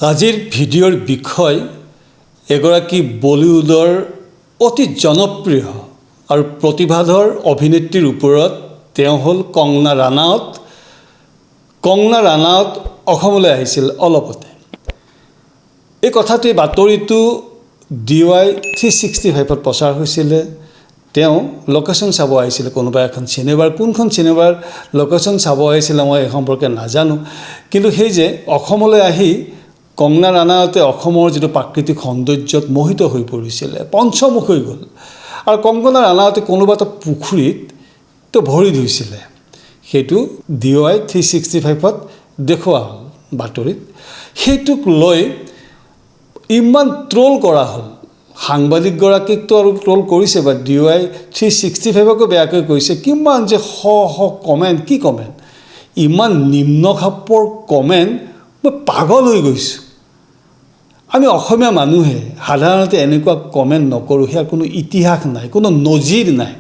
আজিৰ ভিডিঅ'ৰ বিষয় এগৰাকী বলিউডৰ অতি জনপ্ৰিয় আৰু প্ৰতিভাধৰ অভিনেত্ৰীৰ ওপৰত তেওঁ হ'ল কংগনা ৰানাৱত। কংগনা ৰানাৱত অসমলৈ আহিছিল অলপতে। এই কথাটো বাতৰিটো DY 365ত প্ৰচাৰ হৈছিলে। তেওঁ লোকেশ্যন চাব আহিছিলে কোনোবা এখন চিনেমাৰ। কোনখন চিনেমাৰ লোকেশ্যন চাব আহিছিলে মই এই সম্পৰ্কে নাজানো, কিন্তু সেই যে অসমলৈ আহি কংগনা ৰানাৱতে অসমৰ যিটো প্ৰাকৃতিক সৌন্দৰ্যত মোহিত হৈ পৰিছিলে, পঞ্চমুখ হৈ গ'ল। আৰু কংগনা ৰানাৱতে কোনোবা এটা পুখুৰীত তো ভৰি ধুইছিলে। সেইটো DY 365ত দেখুওৱা হ'ল বাতৰিত। সেইটোক লৈ ইমান ট্ৰল কৰা হ'ল। সাংবাদিকগৰাকীকতো আৰু ট্ৰল কৰিছে, বা DY 365কো বেয়াকৈ কৈছে। কিমান যে শ কমেণ্ট, কি কমেণ্ট, ইমান নিম্ন খাপৰ কমেণ্ট, মই পাগল হৈ গৈছোঁ। আমি অসমীয়া মানুহে সাধাৰণতে এনেকুৱা কমেণ্ট নকৰোঁ। সেয়া কোনো ইতিহাস নাই, কোনো নজিৰ নাই।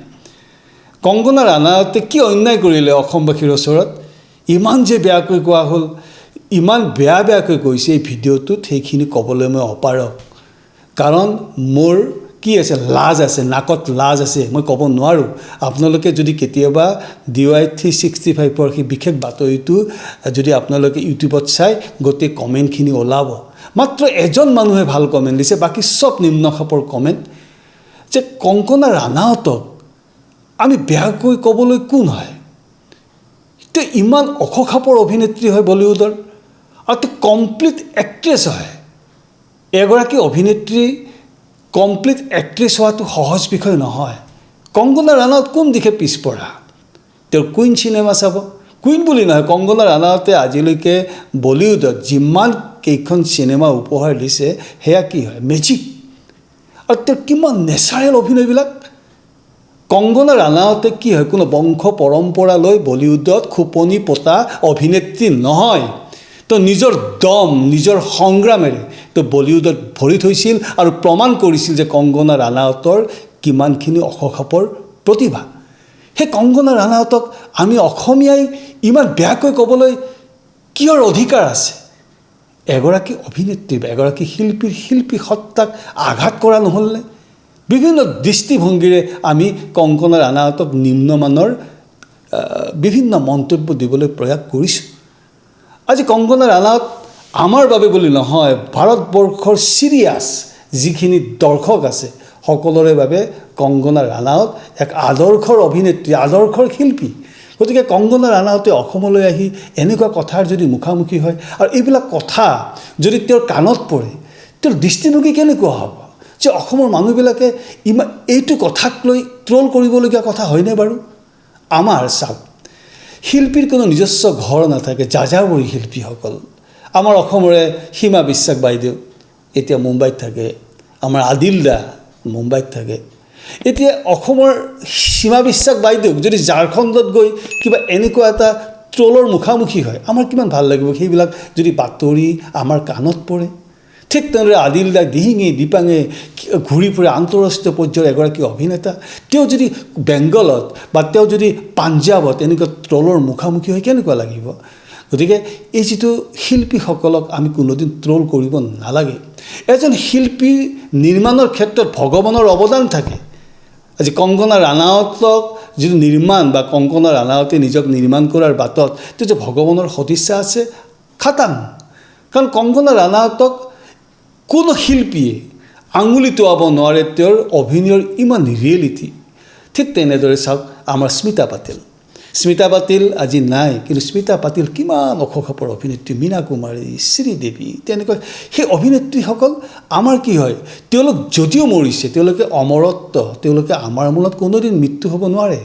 কংগনা ৰানাৱতে কি অন্যায় কৰিলে অসমবাসীৰ ওচৰত? ইমান যে বেয়াকৈ কোৱা হ'ল, ইমান বেয়াকৈ কৈছে এই ভিডিঅ'টোত, সেইখিনি ক'বলৈ মই অপাৰগ। কাৰণ মোৰ কি আছে, লাজ আছে, নাকত লাজ আছে, মই ক'ব নোৱাৰোঁ। আপোনালোকে যদি কেতিয়াবা DY 365ৰ সেই বিশেষ বাতৰিটো যদি আপোনালোকে ইউটিউবত চাই, গোটেই কমেণ্টখিনি ওলাব। মাত্ৰ এজন মানুহে ভাল কমেণ্ট দিছে, বাকী চব নিম্ন খাপৰ কমেণ্ট। যে কংগনা ৰানাৱতক আমি বেয়াকৈ ক'বলৈ কোন হয়? তেওঁ ইমান ওখ খাপৰ অভিনেত্ৰী হয় বলিউডৰ, আৰু তেওঁ কমপ্লিট এক্ট্ৰেছ হয়। এগৰাকী অভিনেত্ৰী কমপ্লিট এক্ট্ৰেছ হোৱাটো সহজ বিষয় নহয়। কংগনা ৰানাৱত কোন দিশে পিছপৰা? তেওঁৰ কুইন চিনেমা চাব। কুইন বুলি নহয়, কংগনা ৰানাৱতে আজিলৈকে বলিউডত যিমান কেইখন চিনেমা উপহাৰ দিছে, সেয়া কি হয়? মেজিক। আৰু তেওঁৰ কিমান নেচাৰেল অভিনয়বিলাক। কংগনা ৰানাৱতে কি হয়, কোনো বংশ পৰম্পৰা লৈ বলিউডত খোপনি পতা অভিনেত্ৰী নহয়। তো নিজৰ দম, নিজৰ সংগ্ৰামেৰে তো বলিউডত ভৰি থৈছিল আৰু প্ৰমাণ কৰিছিল যে কংগনা ৰানাৱতৰ কিমানখিনি ওখ খাপৰ প্ৰতিভা। সেই কংগনা ৰানাৱতক আমি অসমীয়াই ইমান বেয়াকৈ ক'বলৈ কিহৰ অধিকাৰ আছে? এগৰাকী অভিনেত্ৰী বা এগৰাকী শিল্পী সত্তাক আঘাত কৰা নহ'লনে? বিভিন্ন দৃষ্টিভংগীৰে আমি কংগনা ৰানাৱতক নিম্নমানৰ বিভিন্ন মন্তব্য দিবলৈ প্ৰয়াস কৰিছোঁ। আজি কংগনা ৰানাৱত আমাৰ বাবে বুলি নহয়, ভাৰতবৰ্ষৰ চিৰিয়াছ যিখিনি দৰ্শক আছে সকলোৰে বাবে কংগনা ৰানাৱত এক আদৰ্শৰ অভিনেত্ৰী, আদৰ্শৰ শিল্পী। গতিকে কংগনা ৰানাৱতে অসমলৈ আহি এনেকুৱা কথাৰ যদি মুখামুখি হয়, আৰু এইবিলাক কথা যদি তেওঁৰ কাণত পৰে, তেওঁৰ দৃষ্টিভংগী কেনেকুৱা হ'ব? যে অসমৰ মানুহবিলাকে ইমান এইটো কথাক লৈ ট্ৰল কৰিবলগীয়া কথা হয়নে বাৰু? আমাৰ চাওক, শিল্পীৰ কোনো নিজস্ব ঘৰ নাথাকে, যাযাবৰী শিল্পীসকল। আমাৰ অসমৰে সীমা বিশ্বাস বাইদেউ এতিয়া মুম্বাইত থাকে, আমাৰ আদিল দা মুম্বাইত থাকে। এতিয়া অসমৰ সীমা বিশ্বাস বাইদেউক যদি ঝাৰখণ্ডত গৈ কিবা এনেকুৱা এটা ট্ৰলৰ মুখামুখি হয়, আমাৰ কিমান ভাল লাগিব সেইবিলাক যদি বাতৰি আমাৰ কাণত পৰে। ঠিক তেনেদৰে আদিল দা দিহিঙে দিপাঙে ঘূৰি ফুৰে, আন্তঃৰাষ্ট্ৰীয় পৰ্যায়ৰ এগৰাকী অভিনেতা। তেওঁ যদি বেংগলত বা তেওঁ যদি পাঞ্জাৱত এনেকুৱা ট্ৰলৰ মুখামুখি হয়, কেনেকুৱা লাগিব? গতিকে এই যিটো শিল্পীসকলক আমি কোনোদিন ট্ৰল কৰিব নালাগে। এজন শিল্পী নিৰ্মাণৰ ক্ষেত্ৰত ভগৱানৰ অৱদান থাকে। আজি কংগনা ৰানাৱতক যিটো নিৰ্মাণ বা কংগনা ৰানাৱতে নিজক নিৰ্মাণ কৰাৰ বাটত তেওঁ যে ভগৱানৰ সদিচ্ছা আছে, খাটাং। কাৰণ কংগনা ৰানাৱতক কোনো শিল্পীয়ে আঙুলি টোৱাব নোৱাৰে তেওঁৰ অভিনয়ৰ ইমান ৰিয়েলিটি। ঠিক তেনেদৰে চাওক আমাৰ স্মিতা পাটিল। স্মিতা পাটিল আজি নাই, কিন্তু স্মিতা পাটিল কিমান ওখ খাপৰ অভিনেত্ৰী, মীনা কুমাৰী, শ্ৰীদেৱী, তেনেকৈ সেই অভিনেত্ৰীসকল আমাৰ কি হয়, তেওঁলোক যদিও মৰিছে, তেওঁলোকে অমৰত্ব, তেওঁলোকে আমাৰ মনত কোনোদিন মৃত্যু হ'ব নোৱাৰে।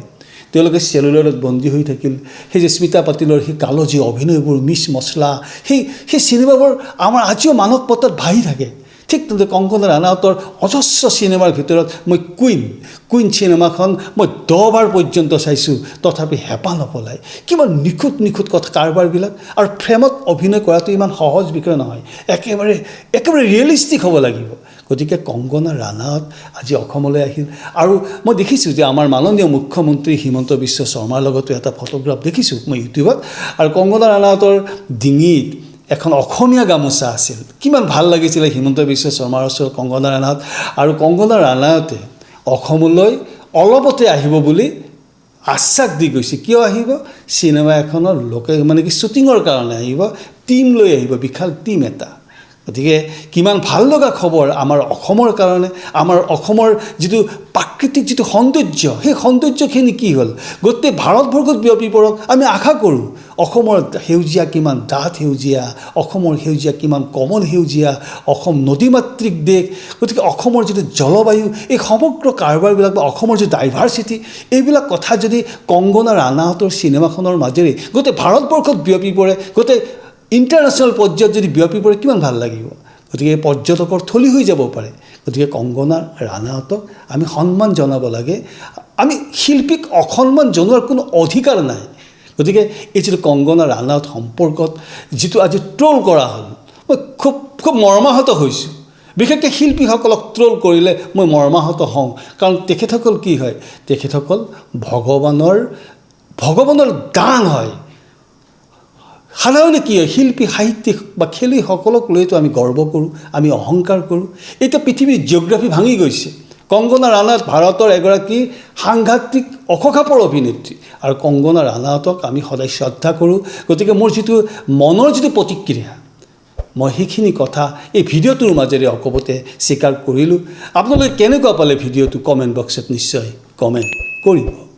তেওঁলোকে চেলুলাৰত বন্দী হৈ থাকিল। সেই যে স্মিতা পাটিলৰ সেই কালজী অভিনয়বোৰ, মিছ মছলা, সেই চিনেমাবোৰ আমাৰ আজিও মানৱ পটত ভাহি থাকে। ঠিক তেনেদৰে কংগনা ৰানাৱতৰ অজস্ৰ চিনেমাৰ ভিতৰত মই কুইন চিনেমাখন মই 10 বাৰ পৰ্যন্ত চাইছোঁ, তথাপি হেঁপাহ নপলায়। কিমান নিখুঁত কথা কাৰবাৰবিলাক। আৰু ফ্ৰেমত অভিনয় কৰাটো ইমান সহজ বিষয় নহয়, একেবাৰে ৰিয়েলিষ্টিক হ'ব লাগিব। গতিকে কংগনা ৰানাৱত আজি অসমলৈ আহিল। আৰু মই দেখিছোঁ যে আমাৰ মাননীয় মুখ্যমন্ত্ৰী হিমন্ত বিশ্ব শৰ্মাৰ লগতো এটা ফটোগ্ৰাফ দেখিছোঁ মই ইউটিউবত। আৰু কংগনা ৰানাৱতৰ ডিঙিত এখন অসমীয়া গামোচা আছিল কিমান ভাল লাগিছিলে হিমন্ত বিশ্ব শৰ্মাৰ ওচৰত কংগনা ৰাণাউত আৰু কংগনা ৰাণাউতে অসমলৈ অলপতে আহিব বুলি আশ্বাস দি গৈছে কিয় আহিব চিনেমা এখনৰ লোকে মানে কি শ্বুটিঙৰ কাৰণে আহিব টিম লৈ আহিব বিশাল টিম এটা গতিকে কিমান ভাল লগা খবৰ আমাৰ অসমৰ কাৰণে আমাৰ অসমৰ যিটো প্ৰাকৃতিক যিটো সৌন্দৰ্য সেই সৌন্দৰ্যখিনি কি হ'ল গোটেই ভাৰতবৰ্ষত বিয়পি পৰক আমি আশা কৰোঁ অসমৰ সেউজীয়া কিমান ডাঠ সেউজীয়া অসমৰ সেউজীয়া কিমান কমল সেউজীয়া অসম নদীমাতৃক দেশ গতিকে অসমৰ যিটো জলবায়ু এই সমগ্ৰ কাৰবাৰবিলাক বা অসমৰ যিটো ডাইভাৰ্চিটি এইবিলাক কথা যদি কংগনা ৰাণাউতৰ চিনেমাখনৰ মাজেৰে গোটেই ভাৰতবৰ্ষত বিয়পি পৰে গোটেই ইণ্টাৰনেশ্যনেল পৰ্যায়ত যদি বিয়পি পৰে কিমান ভাল লাগিব গতিকে পৰ্যটকৰ থলী হৈ যাব পাৰে গতিকে কংগনা ৰাণাউতক আমি সন্মান জনাব লাগে আমি শিল্পীক অসন্মান জনোৱাৰ কোনো অধিকাৰ নাই গতিকে এই যিটো কংগনা ৰাণাউত সম্পৰ্কত যিটো আজি ট্ৰল কৰা হ'ল মই খুব খুব মৰ্মাহত হৈছোঁ বিশেষকৈ শিল্পীসকলক ট্ৰল কৰিলে মই মৰ্মাহত হওঁ কাৰণ তেখেতসকল কি হয় তেখেতসকল ভগৱানৰ দান হয় সাধাৰণতে কি হয় শিল্পী সাহিত্যিক বা খেলুৱৈসকলক লৈতো আমি গৰ্ব কৰোঁ আমি অহংকাৰ কৰোঁ এতিয়া পৃথিৱীৰ জিঅ'গ্ৰাফী ভাঙি গৈছে কংগনা ৰাণাউত ভাৰতৰ এগৰাকী সাংঘাতিক অসখাপৰ অভিনেত্ৰী আৰু কংগনা ৰাণাউতক আমি সদায় শ্ৰদ্ধা কৰোঁ গতিকে মোৰ যিটো মনৰ যিটো প্ৰতিক্ৰিয়া মই সেইখিনি কথা এই ভিডিঅ'টোৰ মাজেৰে অকপতে স্বীকাৰ কৰিলোঁ আপোনালোকে কেনেকুৱা পালে ভিডিঅ'টো কমেণ্ট বক্সত নিশ্চয় কমেণ্ট কৰিব